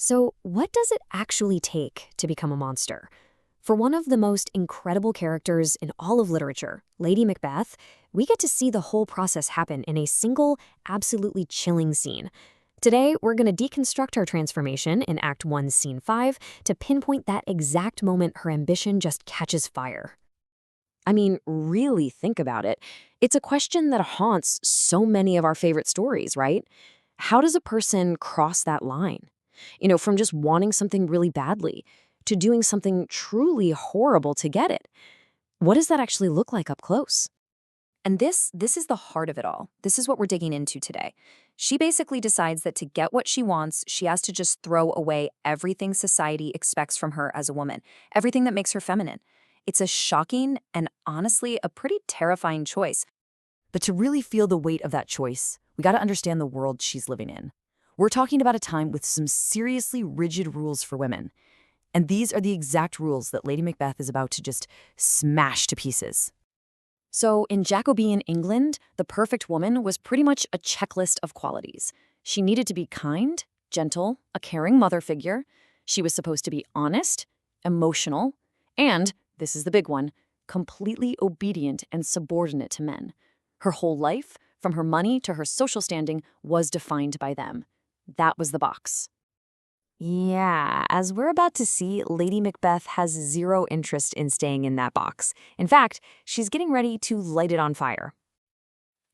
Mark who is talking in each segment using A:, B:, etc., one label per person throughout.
A: So, what does it actually take to become a monster? For one of the most incredible characters in all of literature, Lady Macbeth, we get to see the whole process happen in a single, absolutely chilling scene. Today, we're going to deconstruct her transformation in Act 1, Scene 5 to pinpoint that exact moment her ambition just catches fire. I mean, really think about it. It's a question that haunts so many of our favorite stories, right? How does a person cross that line? From just wanting something really badly to doing something truly horrible to get it. What does that actually look like up close?
B: And this is the heart of it all. This is what we're digging into today. She basically decides that to get what she wants, she has to just throw away everything society expects from her as a woman, everything that makes her feminine. It's a shocking and honestly a pretty terrifying choice.
C: But to really feel the weight of that choice, we got to understand the world she's living in. We're talking about a time with some seriously rigid rules for women. And these are the exact rules that Lady Macbeth is about to just smash to pieces.
B: So in Jacobean England, the perfect woman was pretty much a checklist of qualities. She needed to be kind, gentle, a caring mother figure. She was supposed to be honest, emotional, and, this is the big one, completely obedient and subordinate to men. Her whole life, from her money to her social standing, was defined by them. That was the box.
A: Yeah, as we're about to see, Lady Macbeth has zero interest in staying in that box. In fact, she's getting ready to light it on fire.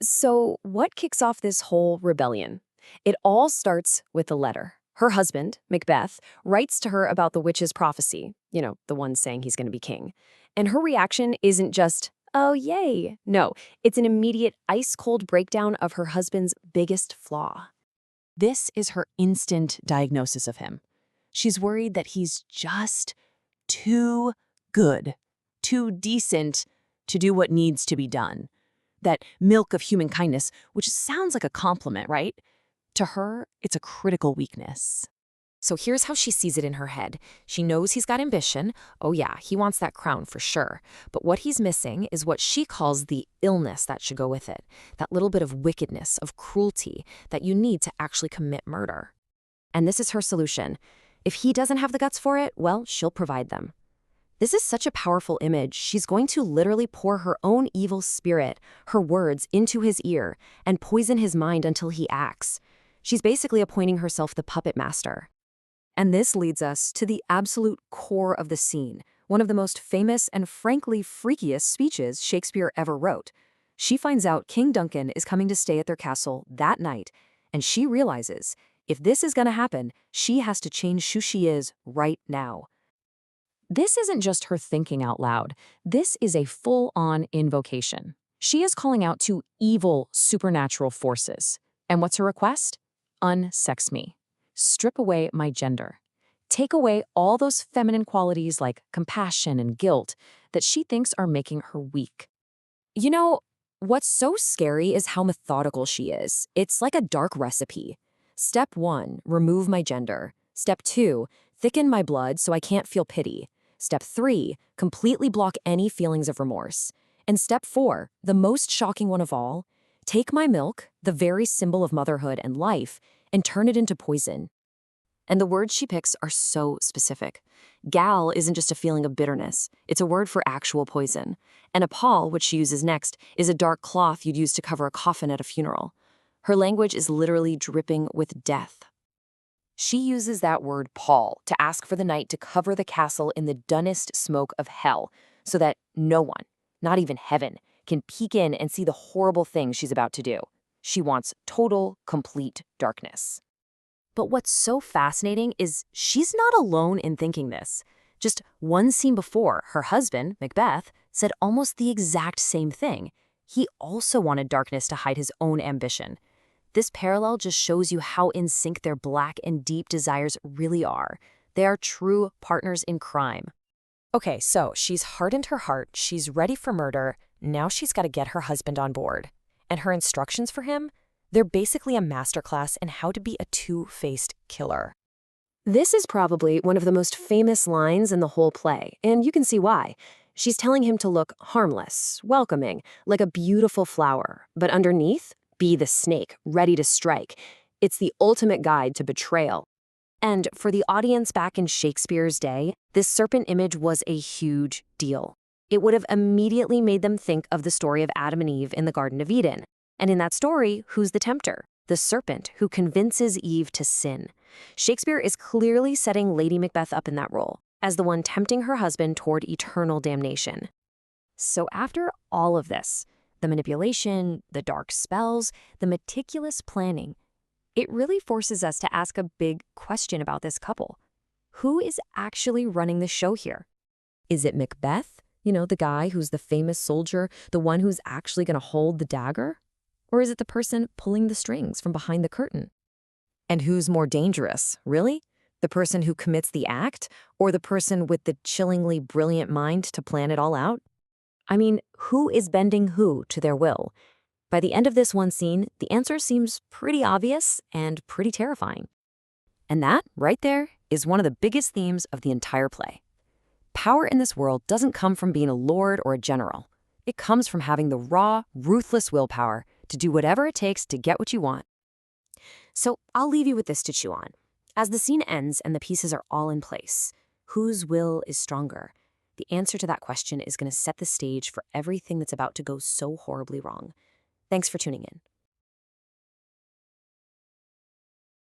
A: So, what kicks off this whole rebellion? It all starts with a letter. Her husband, Macbeth, writes to her about the witch's prophecy, the one saying he's going to be king. And her reaction isn't just, oh, yay. No, it's an immediate ice-cold breakdown of her husband's biggest flaw.
C: This is her instant diagnosis of him. She's worried that he's just too good, too decent to do what needs to be done. That milk of human kindness, which sounds like a compliment, right? To her, it's a critical weakness.
A: So here's how she sees it in her head. She knows he's got ambition. Oh yeah, he wants that crown for sure. But what he's missing is what she calls the illness that should go with it. That little bit of wickedness, of cruelty that you need to actually commit murder. And this is her solution. If he doesn't have the guts for it, well, she'll provide them. This is such a powerful image. She's going to literally pour her own evil spirit, her words, into his ear and poison his mind until he acts. She's basically appointing herself the puppet master. And this leads us to the absolute core of the scene, one of the most famous and frankly freakiest speeches Shakespeare ever wrote. She finds out King Duncan is coming to stay at their castle that night, and she realizes if this is going to happen, she has to change who she is right now. This isn't just her thinking out loud. This is a full-on invocation. She is calling out to evil supernatural forces. And what's her request? Unsex me. Strip away my gender. Take away all those feminine qualities like compassion and guilt that she thinks are making her weak. What's so scary is how methodical she is. It's like a dark recipe. Step 1, remove my gender. Step 2, thicken my blood so I can't feel pity. Step 3, completely block any feelings of remorse. And step 4, the most shocking one of all, take my milk, the very symbol of motherhood and life, and turn it into poison. And the words she picks are so specific. Gal isn't just a feeling of bitterness. It's a word for actual poison. And a pall, which she uses next, is a dark cloth you'd use to cover a coffin at a funeral. Her language is literally dripping with death. She uses that word pall to ask for the night to cover the castle in the dunnest smoke of hell so that no one, not even heaven, can peek in and see the horrible thing she's about to do. She wants total, complete darkness. But what's so fascinating is she's not alone in thinking this. Just one scene before, her husband, Macbeth, said almost the exact same thing. He also wanted darkness to hide his own ambition. This parallel just shows you how in sync their black and deep desires really are. They are true partners in crime. Okay, so she's hardened her heart, she's ready for murder, now she's got to get her husband on board. And her instructions for him? They're basically a masterclass in how to be a two-faced killer. This is probably one of the most famous lines in the whole play, and you can see why. She's telling him to look harmless, welcoming, like a beautiful flower, but underneath, be the snake, ready to strike. It's the ultimate guide to betrayal.
B: And for the audience back in Shakespeare's day, this serpent image was a huge deal. It would have immediately made them think of the story of Adam and Eve in the Garden of Eden. And in that story, who's the tempter? The serpent who convinces Eve to sin. Shakespeare is clearly setting Lady Macbeth up in that role, as the one tempting her husband toward eternal damnation. So after all of this, the manipulation, the dark spells, the meticulous planning, it really forces us to ask a big question about this couple. Who is actually running the show here? Is it Macbeth? The guy who's the famous soldier, the one who's actually going to hold the dagger? Or is it the person pulling the strings from behind the curtain? And who's more dangerous, really? The person who commits the act, or the person with the chillingly brilliant mind to plan it all out? I mean, who is bending who to their will? By the end of this one scene, the answer seems pretty obvious and pretty terrifying. And that, right there, is one of the biggest themes of the entire play. Power in this world doesn't come from being a lord or a general. It comes from having the raw, ruthless willpower to do whatever it takes to get what you want. So I'll leave you with this to chew on. As the scene ends and the pieces are all in place, whose will is stronger? The answer to that question is going to set the stage for everything that's about to go so horribly wrong. Thanks for tuning in.